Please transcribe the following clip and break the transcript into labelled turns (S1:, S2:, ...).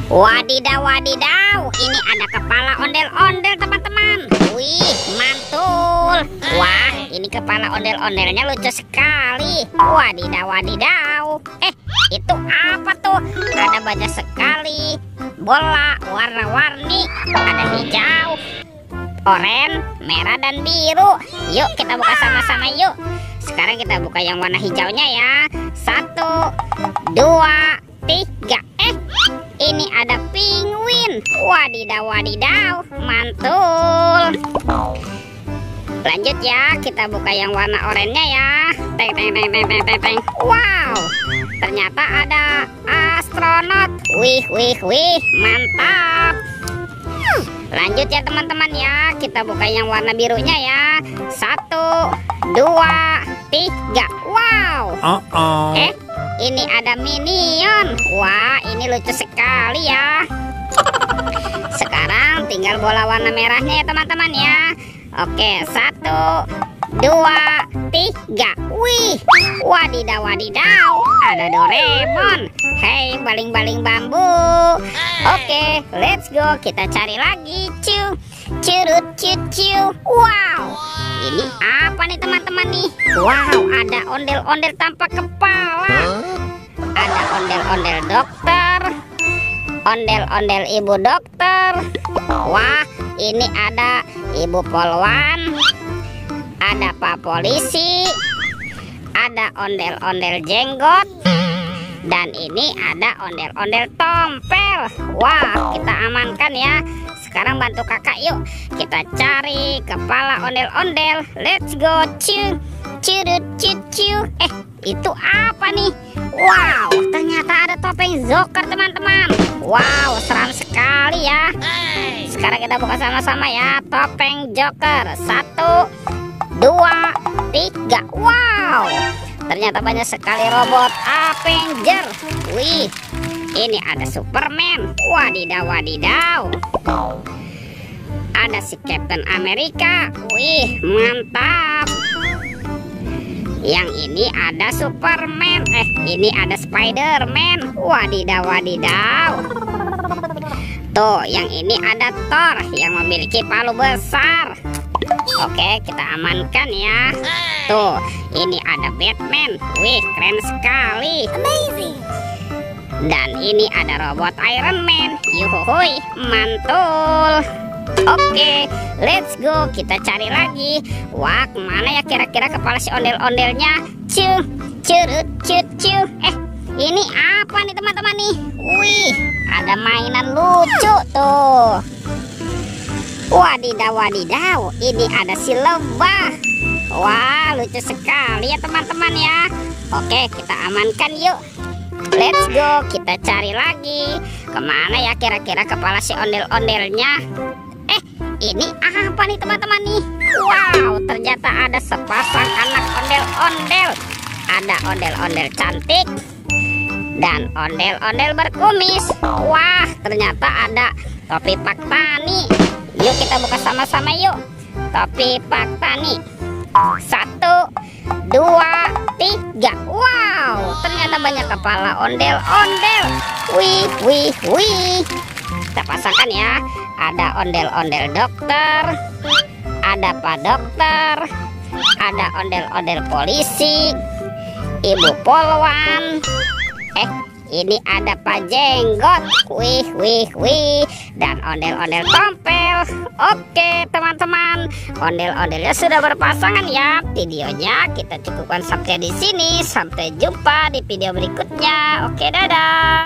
S1: Wadidaw, wadidaw. Ini ada kepala ondel-ondel, teman-teman. Wih, mantul. Wah, ini kepala ondel-ondelnya lucu sekali. Wadidaw, wadidaw. Itu apa tuh? Ada banyak sekali bola warna-warni. Ada hijau, oranye, merah, dan biru. Yuk kita buka sama-sama yuk. Sekarang kita buka yang warna hijaunya ya. 1, 2, 3. Ini ada penguin. Wadidaw, wadidaw, mantul. Lanjut ya, kita buka yang warna oranye ya. Teng teng teng teng teng teng teng. Wow, ternyata ada astronot. Wih, wih, wih, mantap. Lanjut ya teman-teman ya, kita buka yang warna birunya ya. 1, 2, 3. Wow. Ini ada minion. Wah, ini lucu sekali ya. Sekarang tinggal bola warna merahnya ya teman-teman ya. Oke, 1, 2, 3. Wih, wadidaw, wadidaw, ada Doraemon. Hei, baling-baling bambu. Oke, let's go. Kita cari lagi. Curut, cucu. Wow, ini apa nih teman-teman nih? Wow, ada ondel-ondel tanpa kepala. Ada ondel-ondel dokter, ondel-ondel ibu dokter. Wah, ini ada ibu polwan, ada pak polisi, ada ondel-ondel jenggot, dan ini ada ondel-ondel tompel. Wah, kita amankan ya. Sekarang bantu kakak yuk. Kita cari kepala ondel-ondel. Let's go. Curut cucu. Itu apa nih? Wow, ternyata ada topeng Joker teman-teman. Wow, seram sekali ya. Sekarang kita buka sama-sama ya. Topeng Joker. 1, 2, 3. Wow, ternyata banyak sekali robot Avenger. Wih, ini ada Superman. Wadidaw, wadidaw. Ada si Captain America. Wih, mantap. Yang ini ada Superman. Ini ada Spiderman. Wadidaw, wadidaw. Tuh, yang ini ada Thor yang memiliki palu besar. Oke, kita amankan ya. Tuh, ini ada Batman. Wih, keren sekali. Amazing. Dan ini ada robot Iron Man. Yuhuhuy, mantul. Oke, let's go. Kita cari lagi. Wah, kemana ya kira-kira kepala si ondel-ondelnya? Curut cucu. Ini apa nih teman-teman nih? Wih, ada mainan lucu tuh. Wadidaw, wadidaw. Ini ada si lebah. Wah, lucu sekali ya teman-teman ya. Oke, kita amankan yuk. Let's go. Kita cari lagi. Kemana ya kira-kira kepala si ondel-ondelnya? Ini apa nih teman-teman nih? Wow, ternyata ada sepasang anak ondel-ondel. Ada ondel-ondel cantik dan ondel-ondel berkumis. Wah, ternyata ada topi Pak Tani. Yuk kita buka sama-sama yuk. Topi Pak Tani. 1, 2, 3. Wow, ternyata banyak kepala ondel-ondel. Wih, wih, wih. Kita pasangkan ya. Ada ondel-ondel dokter, ada pak dokter, ada ondel-ondel polisi, ibu polwan. Ini ada pak jenggot. Wih, wih, wih. Dan ondel-ondel tompel. Oke teman-teman, ondel-ondelnya sudah berpasangan ya. Videonya kita cukupkan sampai di sini. Sampai jumpa di video berikutnya. Oke, dadah.